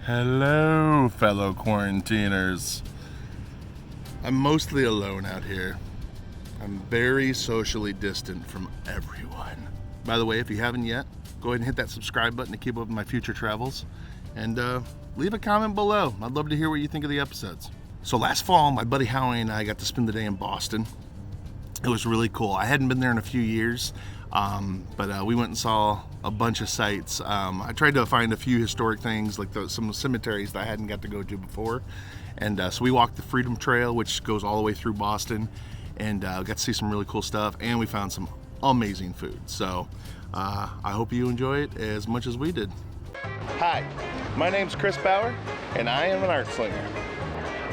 Hello, fellow quarantiners. I'm mostly alone out here. I'm very socially distant from everyone. By the way, if you haven't yet, go ahead and hit that subscribe button to keep up with my future travels. And leave a comment below. I'd love to hear what you think of the episodes. So last fall, my buddy Howie and I got to spend the day in Boston. It was really cool. I hadn't been there in a few years, but we went and saw a bunch of sites. I tried to find a few historic things, like some cemeteries that I hadn't got to go to before. And so we walked the Freedom Trail, which goes all the way through Boston, and got to see some really cool stuff, and we found some amazing food. So I hope you enjoy it as much as we did. Hi, my name's Chris Bauer, and I am an art slinger.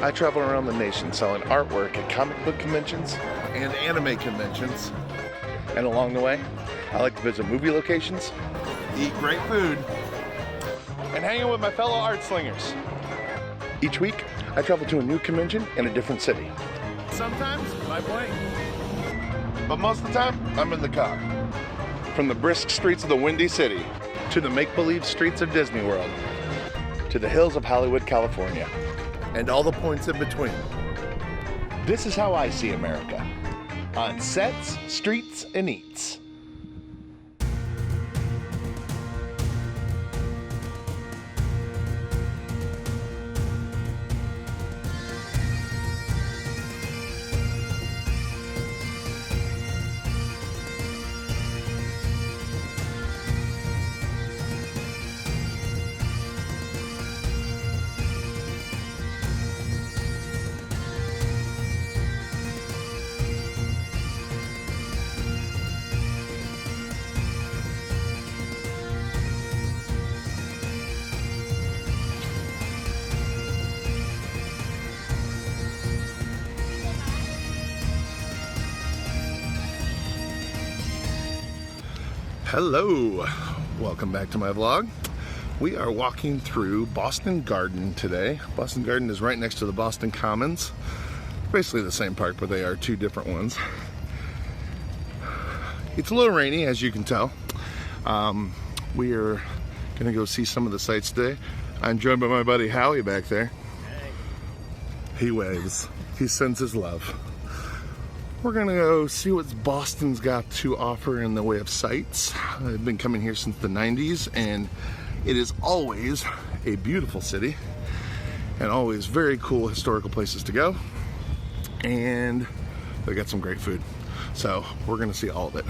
I travel around the nation selling artwork at comic book conventions and anime conventions. And along the way, I like to visit movie locations, eat great food, and hang out with my fellow art slingers. Each week, I travel to a new convention in a different city. Sometimes by plane, but most of the time, I'm in the car. From the brisk streets of the Windy City, to the make-believe streets of Disney World, to the hills of Hollywood, California, and all the points in between. This is how I see America. On sets, streets, and eats. Hello, welcome back to my vlog. We are walking through Boston Garden today. Boston Garden is right next to the Boston Commons. Basically the same park, but they are two different ones. It's a little rainy, as you can tell. We are gonna go see some of the sights today. I'm joined by my buddy Howie back there. Hey. He waves, he sends his love. We're gonna go see what Boston's got to offer in the way of sights. I've been coming here since the 90s, and it is always a beautiful city and always very cool historical places to go. And they got some great food. So we're gonna see all of it.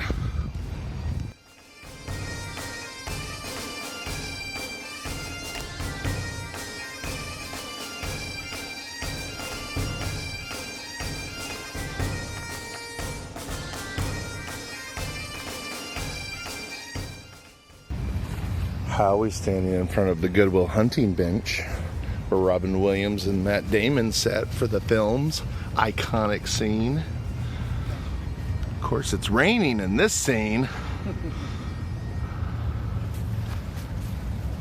Howie's standing in front of the Goodwill Hunting bench where Robin Williams and Matt Damon sat for the film's iconic scene. Of course, it's raining in this scene,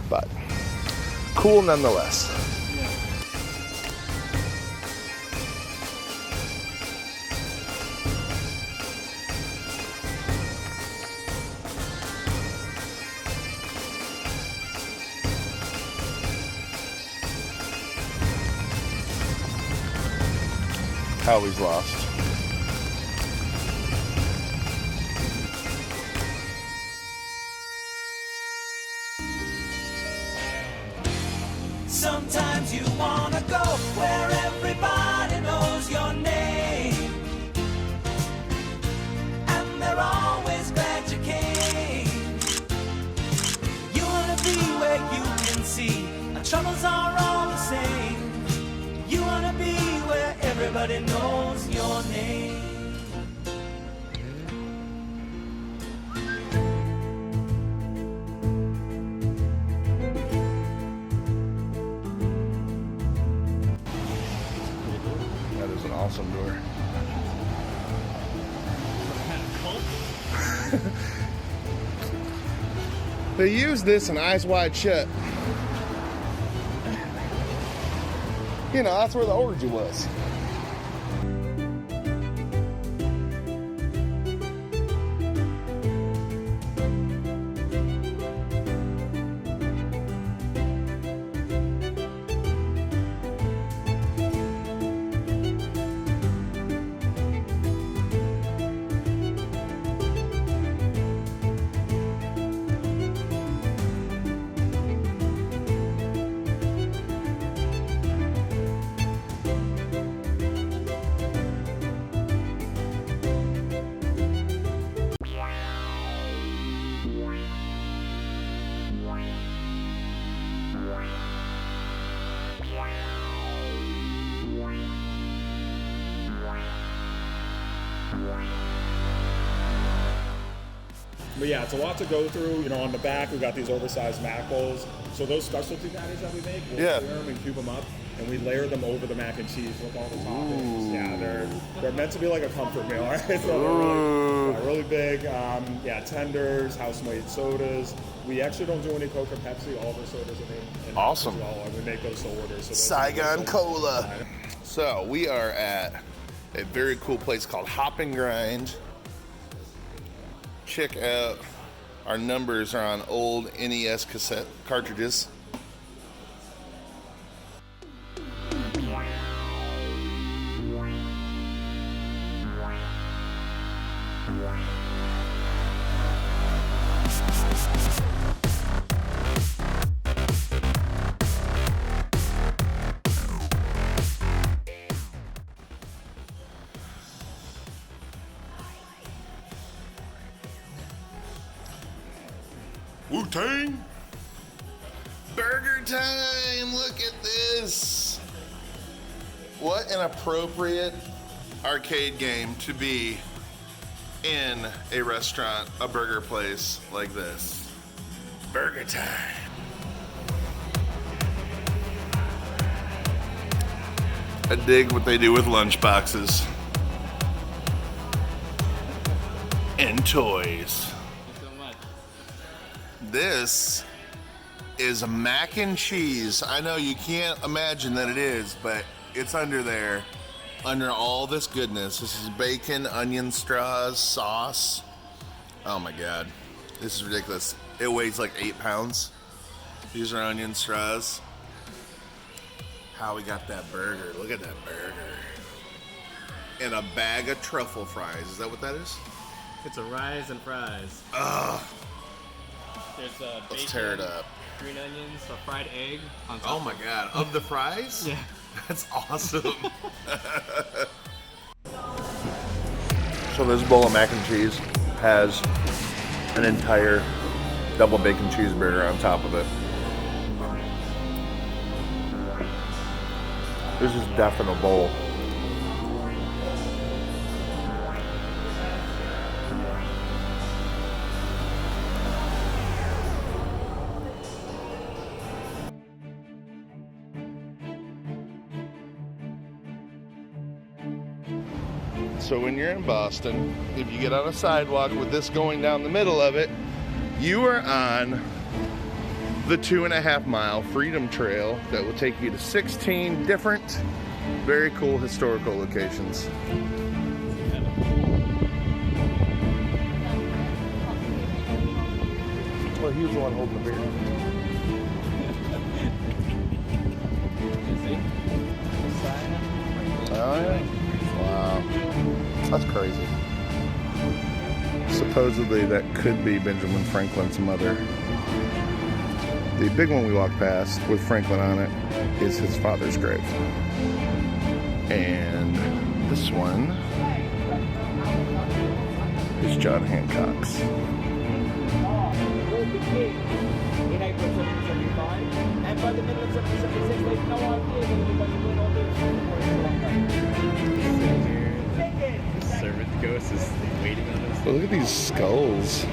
but cool nonetheless. Howie's lost. Sometimes you wanna go where everybody knows your name, and they're always glad you came. You wanna be where you can see our troubles are all the same. You wanna be where everybody knows your name. That is an awesome door. They use this in Eyes Wide Shut. You know, that's where the orgy was. But yeah, it's a lot to go through. You know, on the back, we've got these oversized mac bowls. So those specialty patties that we make, we'll clear them and cube them up, and we layer them over the mac and cheese with all the toppings. Yeah, they're meant to be like a comfort meal, right? So they're really big. Yeah, tenders, house-made sodas. We actually don't do any Coke or Pepsi. All of our sodas are made in Awesome. as well, and we make those to order. So Saigon Cola. So we are at a very cool place called Hop and Grind. Check out our numbers are on old NES cassette cartridges. Wu-Tang! Burger time! Look at this! What an appropriate arcade game to be in a restaurant, a burger place like this. Burger time! I dig what they do with lunchboxes and toys. This is mac and cheese. I know you can't imagine that it is, but it's under there, under all this goodness. This is bacon, onion straws, sauce. Oh my God, this is ridiculous. It weighs like 8 pounds. These are onion straws. How we got that burger, look at that burger. And a bag of truffle fries, is that what that is? It's a rise and fries. Ugh. There's bacon, Let's tear it up. green onions, a fried egg on top. Oh my God, of the fries? Yeah. That's awesome. So this bowl of mac and cheese has an entire double bacon cheeseburger on top of it. This is definitely a bowl. So when you're in Boston, if you get on a sidewalk with this going down the middle of it, you are on the 2.5 mile Freedom Trail that will take you to 16 different, very cool historical locations. Well, he was the one holding the beer. Oh yeah. Wow. That's crazy. Supposedly that could be Benjamin Franklin's mother. The big one we walked past with Franklin on it is his father's grave. And this one is John Hancock's. In April 1775, and by the middle of 1776, they had no idea that anybody would all do The servant ghost is waiting on us. Oh, look at these skulls.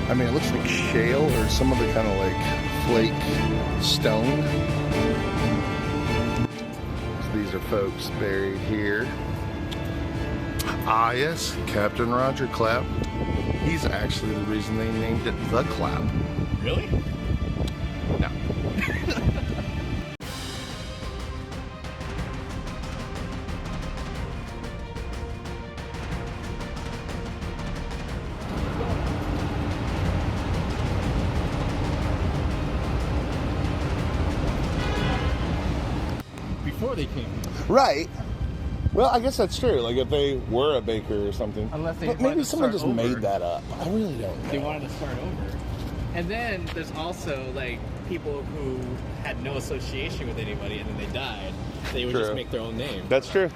I mean, it looks like shale or some other kind of like flake stone. So these are folks buried here. Ah, yes, Captain Roger Clapp. He's actually the reason they named it the Clapp. Really? No. Before they came. Right. Well, I guess that's true. Like if they were a baker or something. Unless they but wanted maybe to someone start just over. made that up. I really don't know. They wanted to start over. And then there's also like people who had no association with anybody and then they died. They would True. just make their own name. That's true.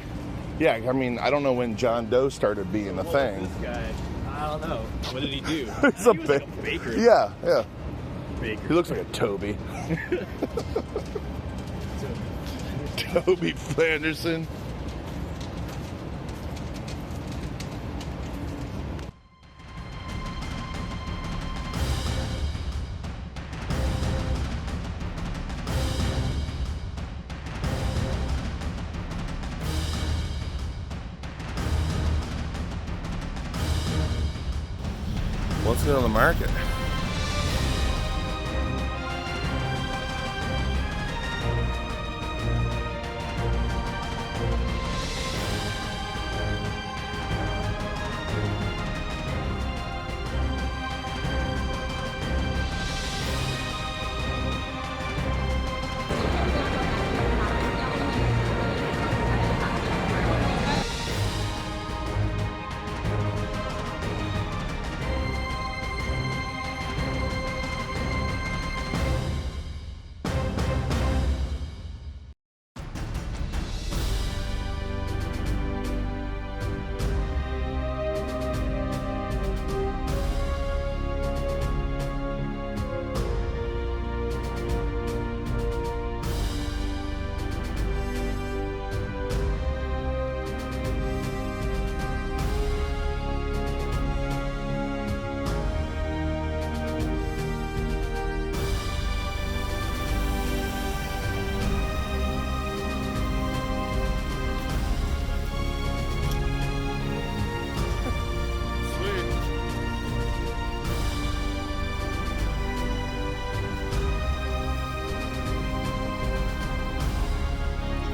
Yeah, I mean, I don't know when John Doe started being a thing. This guy. I don't know. What did he do? He's He was like a baker. Yeah. Baker. He looks like a Toby. Toby Flanderson. What's good on the market?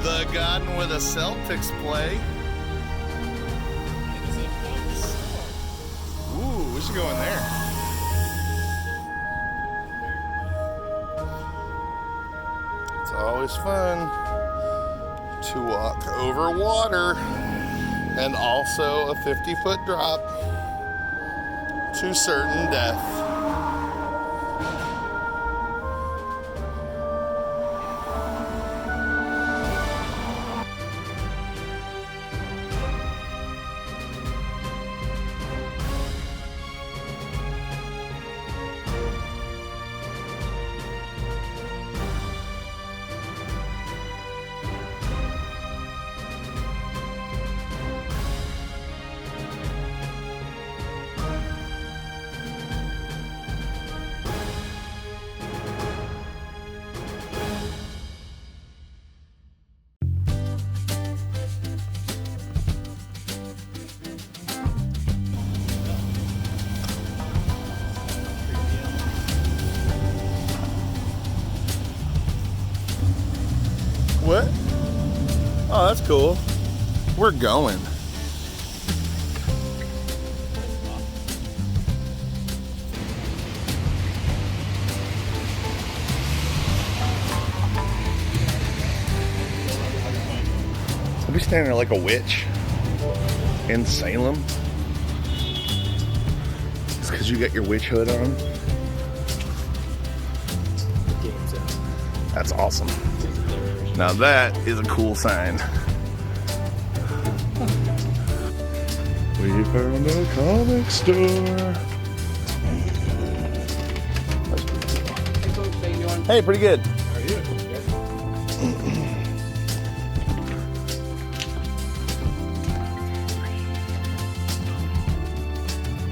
The Garden where the Celtics play. Ooh, we should go in there. It's always fun to walk over water and also a 50-foot drop to certain death. What? Oh, that's cool. We're going. I'll be standing there like a witch in Salem. It's because you got your witch hood on. That's awesome. Now that is a cool sign. We found a comic store. That's pretty cool. Hey folks, how you doing? Hey, pretty good. How are you?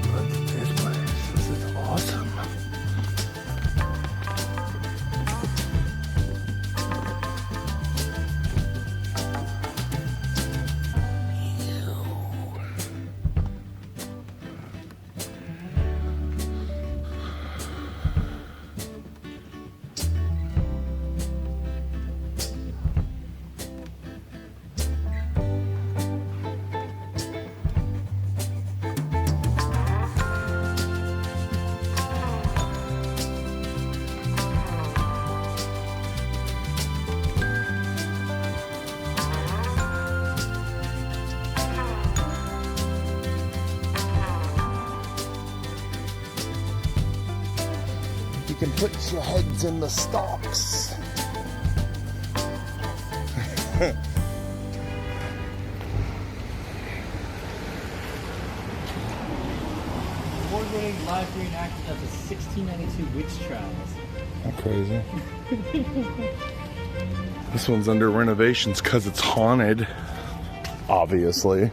Look at this place. This is awesome. You can put your heads in the stalks. award-winning live reenactment of the 1692 witch trials. How crazy. This one's under renovations because it's haunted, obviously.